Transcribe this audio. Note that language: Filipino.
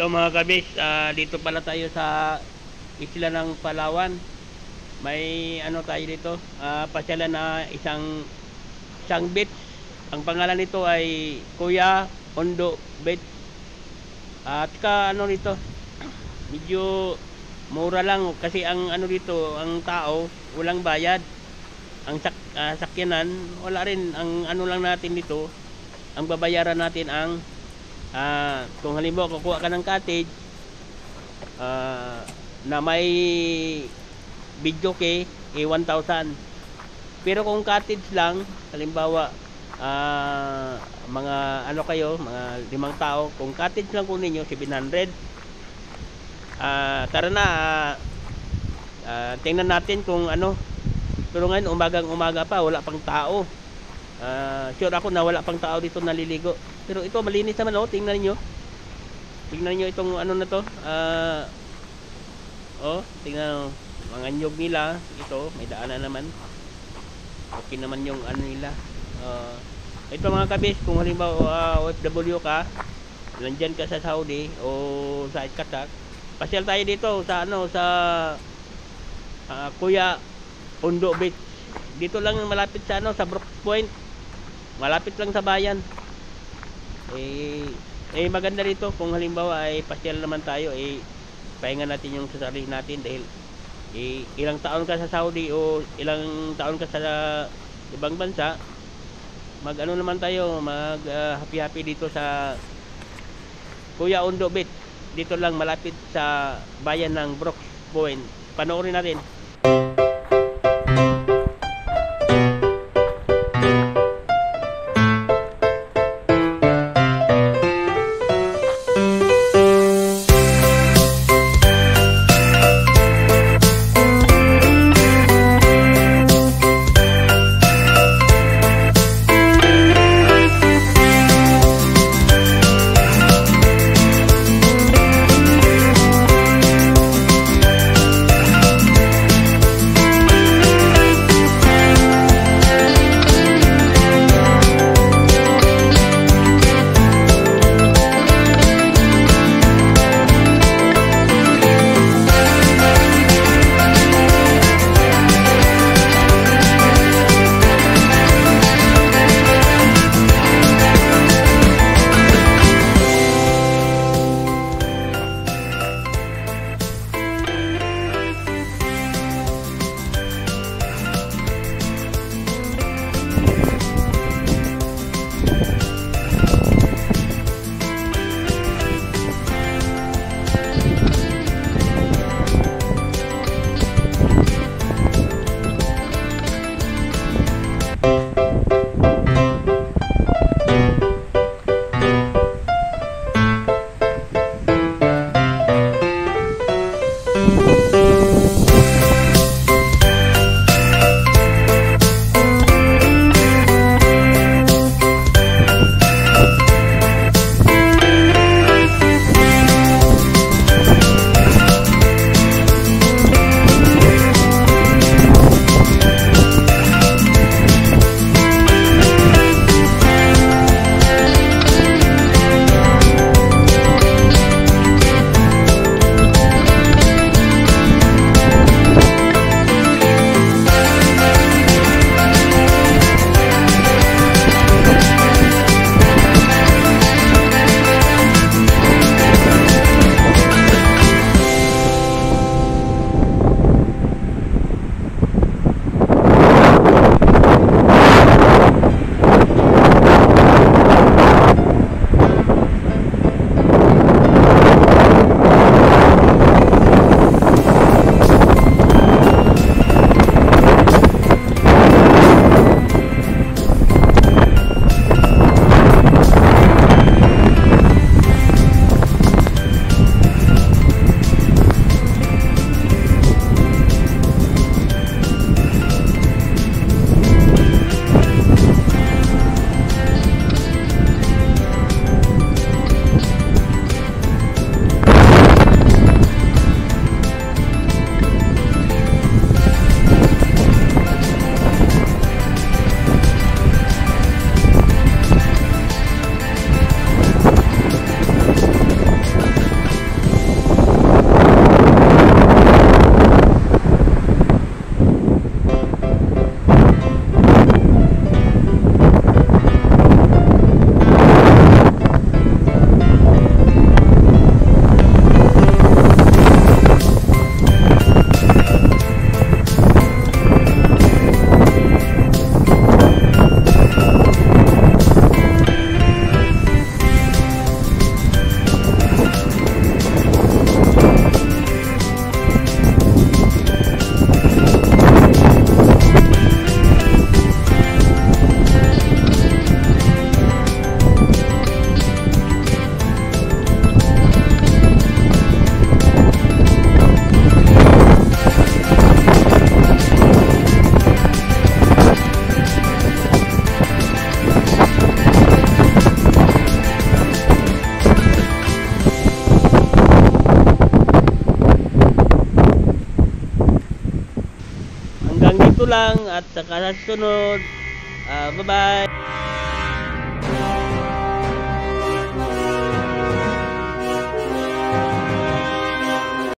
Hello mga kabis, dito pala tayo sa isla ng Palawan. May ano tayo dito, pasyalan na isang beach. Ang pangalan nito ay Kuya Ondo Beach. At ano nito, medyo mura lang kasi ang ano dito, ang tao walang bayad. Ang sakyanan wala rin. Ang ano lang natin dito, ang babayaran natin ang kung halimbawa kukuha ka ng cottage na may video kay 1,000. Pero kung cottage lang, halimbawa mga ano kayo, mga 5 tao, kung cottage lang kunin nyo 700. Tara na, tingnan natin kung ano. Pero ngayon umaga pa, wala pang tao. Sure ako na wala pang tao dito naliligo. Pero ito malinis naman, oh, tingnan niyo. Tingnan niyo itong ano na to. Tingnan mga nyog nila. Ito, may daanan naman. Okay naman yung ano nila. Ito mga kabis, kung halimbawa OFW ka, nandiyan ka sa Saudi o sa Qatar, pasyal tayo dito sa ano, sa Kuya Ondo Beach. Dito lang malapit sa ano, sa Brooks Point. Malapit lang sa bayan. Maganda dito kung halimbawa ay pasyal naman tayo, pahinga natin yung sarili natin dahil ilang taon ka sa Saudi o ilang taon ka sa ibang bansa, mag ano naman tayo, mag happy dito sa Kuya Ondo Beach. Dito lang malapit sa bayan ng Brooks Point. Panoorin natin. ito lang at saka sa susunod. Bye-bye.